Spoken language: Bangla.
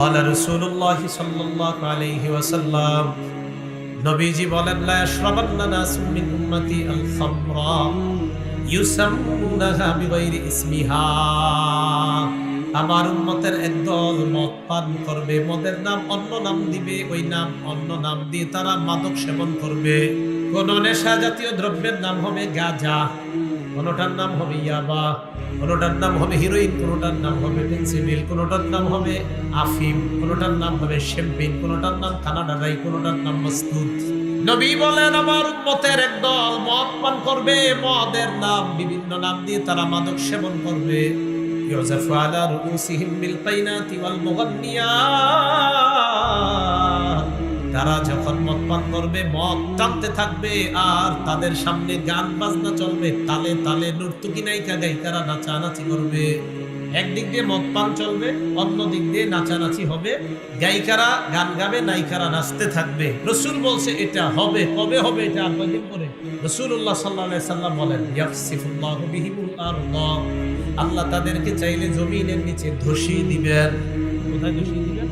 قال رسول الله صلى الله عليه وسلم নবীজি বলেন লা ইয়াশরাবান্না নাসুম মিন উম্মতি আল খামরা ইউসাম্মুনাহা বিগাইরি ইসমিহা। আমার উম্মতের একদল মদ পান করবে, মদের নাম অন্য নাম দিবে, ওই নাম অন্য নাম দিয়ে তারা মাদক সেবন করবে। কোন নেশা জাতীয় দ্রব্যের নাম হবে গাঁজা, কোনটার নাম হবে ইয়াবা, কোনটার নাম হবে হিরোইন, কোনটার নাম হবে পেন্সিডিল, কোনটার নাম হবে আফিম, কোনটার নাম হবে শ্যাম্পেন, কোনটার নাম কানাডা রাই, কোনটার নাম মাস্তুদ। নবী বলেন আমার উম্মতের একদল মদ পান করবে, মদের নাম বিভিন্ন নাম দিয়ে তারা মাদক সেবন করবে। ইউযাফু আলা রুউসিহিম বিল কাইনাতি ওয়াল মুগান্নিয়াত। তারা যখন মদ পান করবে মদ টানতে থাকবে আর তাদের সামনে গান বাজনা চলবে, তালে তালে নর্তকী নায়িকা গায়িকারা নাচানাচি করবে। একদিক দিয়ে মদ পান চলবে, অন্য দিক দিয়ে নাচানাচি হবে, গায়িকারা গান গাবে, নায়িকারা নাচতে থাকবে। রাসূল বলছে এটা হবে, কবে হবে এটা? আর কয়দিন পরে। রাসূলুল্লাহ সাল্লাল্লাহু আলাইহি সাল্লাম বলেন ইয়াকসিফুল্লাহু বিহিমুল আরদ, আল্লাহ তাদেরকে চাইলে জমিনের নিচে ধসিয়ে দিবেন। কোথায় ধসিয়ে দিবেন?